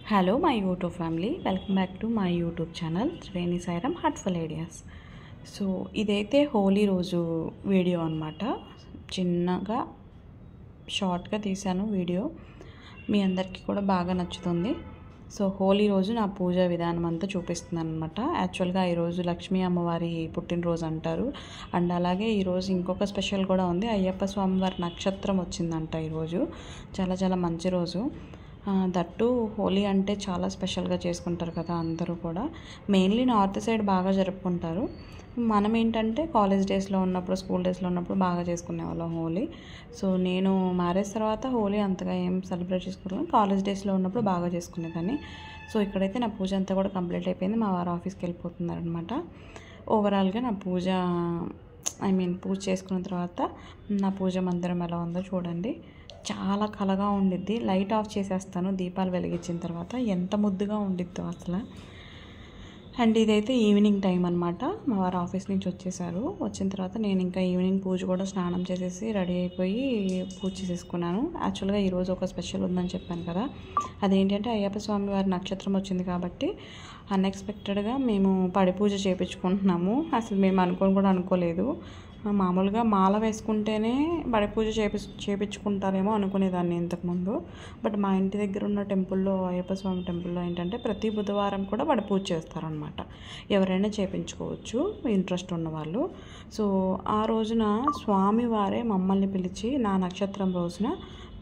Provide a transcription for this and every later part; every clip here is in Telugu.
Hello my YouTube family, welcome back to my YouTube channel Triveni Sairam Heartful Ideas. So ఇదైతే హోలీ రోజు వీడియో అనమాట. చిన్నగా షార్ట్గా తీశాను వీడియో, మీ అందరికీ కూడా బాగా నచ్చుతుంది. సో హోలీ రోజు నా పూజా విధానం అంతా చూపిస్తున్నాను అనమాట. యాక్చువల్గా ఈరోజు లక్ష్మీ అమ్మవారి పుట్టినరోజు అంటారు. అండ్ అలాగే ఈరోజు ఇంకొక స్పెషల్ కూడా ఉంది, అయ్యప్ప స్వామివారి నక్షత్రం వచ్చిందంట ఈరోజు. చాలా చాలా మంచి రోజు. దట్టు హోలీ అంటే చాలా స్పెషల్గా చేసుకుంటారు కదా అందరూ కూడా. మెయిన్లీ నార్త్ సైడ్ బాగా జరుపుకుంటారు. మనం ఏంటంటే కాలేజ్ డేస్లో ఉన్నప్పుడు, స్కూల్ డేస్లో ఉన్నప్పుడు బాగా చేసుకునే వాళ్ళం హోలీ. సో నేను మ్యారేజ్ తర్వాత హోలీ అంతగా ఏం సెలబ్రేట్ చేసుకోవాలి, కాలేజ్ డేస్లో ఉన్నప్పుడు బాగా చేసుకునేదాన్ని. సో ఇక్కడైతే నా పూజ అంతా కూడా కంప్లీట్ అయిపోయింది. మా వారు ఆఫీస్కి వెళ్ళిపోతున్నారనమాట. ఓవరాల్గా నా పూజ పూజ చేసుకున్న తర్వాత నా పూజ మందిరం ఎలా ఉందో చూడండి. చాలా కలగా ఉండిద్ది. లైట్ ఆఫ్ చేసేస్తాను దీపాలు వెలిగించిన తర్వాత, ఎంత ముద్దుగా ఉండిద్దో అసలు. అండ్ ఇదైతే ఈవినింగ్ టైం అనమాట. మా వారు ఆఫీస్ నుంచి వచ్చేసారు. వచ్చిన తర్వాత నేను ఇంకా ఈవినింగ్ పూజ కూడా స్నానం చేసేసి రెడీ అయిపోయి పూజ చేసేసుకున్నాను. యాక్చువల్గా ఈరోజు ఒక స్పెషల్ ఉందని చెప్పాను కదా, అదేంటంటే అయ్యప్ప స్వామి వారి నక్షత్రం వచ్చింది కాబట్టి అన్ఎక్స్పెక్టెడ్గా మేము పడి పూజ చేయించుకుంటున్నాము. అసలు మేము అనుకోలేదు. మామూలుగా మాల వేసుకుంటేనే పడి పూజ చేయించుకుంటారేమో అనుకునేదాన్ని ఇంతకుముందు. బట్ మా ఇంటి దగ్గర ఉన్న టెంపుల్లో, అయ్యప్ప స్వామి టెంపుల్లో ఏంటంటే ప్రతి బుధవారం కూడా పడి పూజ చేస్తారనమాట. ఎవరైనా చేయించుకోవచ్చు ఇంట్రెస్ట్ ఉన్నవాళ్ళు. సో ఆ రోజున స్వామివారే మమ్మల్ని పిలిచి, నా నక్షత్రం రోజున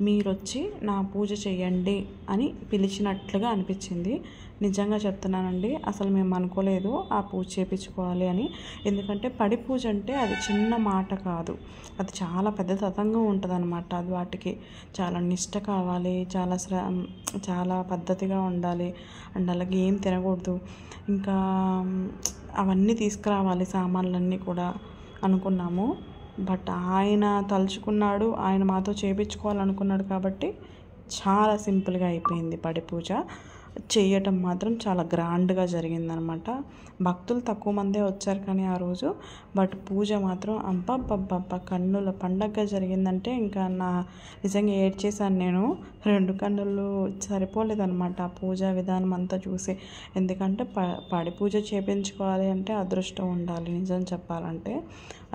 మీరొచ్చి నా పూజ చేయండి అని పిలిచినట్లుగా అనిపించింది. నిజంగా చెప్తున్నానండి, అసలు మేము అనుకోలేదు ఆ పూజ చేయించుకోవాలి అని. ఎందుకంటే పడి పూజ అంటే అది చిన్న మాట కాదు, అది చాలా పెద్ద తతంగం ఉంటుంది అనమాట. అది వాటికి చాలా నిష్ట కావాలి, చాలా పద్ధతిగా ఉండాలి. అండ్ అలాగే ఏం తినకూడదు, ఇంకా అవన్నీ తీసుకురావాలి సామాన్లన్నీ కూడా అనుకున్నాము. బట్ ఆయన తలుచుకున్నాడు, ఆయన మాతో చేయించుకోవాలనుకున్నాడు కాబట్టి చాలా సింపుల్గా అయిపోయింది పడి పూజ. చేయటం మాత్రం చాలా గ్రాండ్గా జరిగిందనమాట. భక్తులు తక్కువ మందే వచ్చారు కానీ ఆ రోజు, బట్ పూజ మాత్రం అబ్బబ్బబ్బబ్బ కన్నుల పండగగా జరిగిందంటే ఇంకా నిజంగా ఏడ్చేసాను నేను. 2 కన్నులు సరిపోలేదనమాట ఆ పూజా విధానం అంతా చూసి. ఎందుకంటే పడి పూజ చేయించుకోవాలి అంటే అదృష్టం ఉండాలి. నిజం చెప్పాలంటే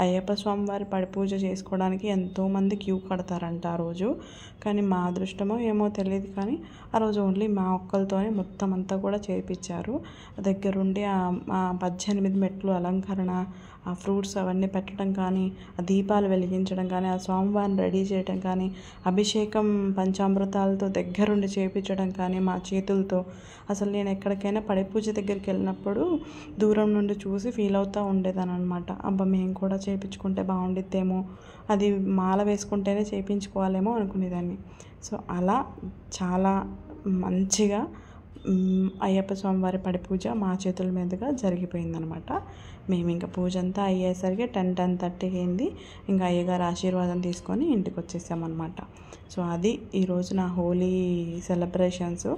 అయ్యప్ప స్వామి వారి పడి పూజ చేసుకోవడానికి ఎంతోమంది క్యూ కడతారంట ఆ రోజు. కానీ మా అదృష్టమో ఏమో తెలియదు, కానీ ఆ రోజు ఓన్లీ మా ఒక్కరితోనే మొత్తం అంతా కూడా చేయించారు. దగ్గరుండి ఆ 18 మెట్లు అలంకరణ, ఆ ఫ్రూట్స్ అవన్నీ పెట్టడం కానీ, ఆ దీపాలు వెలిగించడం కానీ, ఆ స్వామివారిని రెడీ చేయడం కానీ, అభిషేకం పంచామృతాలతో దగ్గరుండి చేయించడం కానీ మా చేతులతో. అసలు నేను ఎక్కడికైనా పడి పూజ దగ్గరికి వెళ్ళినప్పుడు దూరం నుండి చూసి ఫీల్ అవుతూ ఉండేదాన్ని అనమాట. అబ్బా మేము కూడా చేయించుకుంటే బాగుండిద్దేమో, అది మాల వేసుకుంటేనే చేయించుకోవాలేమో అనుకునేదాన్ని. సో అలా చాలా మంచిగా అయ్యప్ప స్వామి వారి పడి పూజ మా చేతుల మీదుగా జరిగిపోయిందనమాట. మేము ఇంకా పూజ అంతా అయ్యేసరికి 10:30 అయింది. ఇంకా అయ్యగారు ఆశీర్వాదం తీసుకొని ఇంటికి వచ్చేసామన్నమాట. సో అది ఈరోజు నా హోలీ సెలబ్రేషన్స్.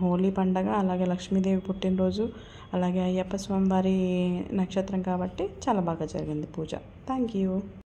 హోలీ పండగ, అలాగే లక్ష్మీదేవి పుట్టినరోజు, అలాగే అయ్యప్ప స్వామి వారి నక్షత్రం కాబట్టి చాలా బాగా జరిగింది పూజ. Thank you.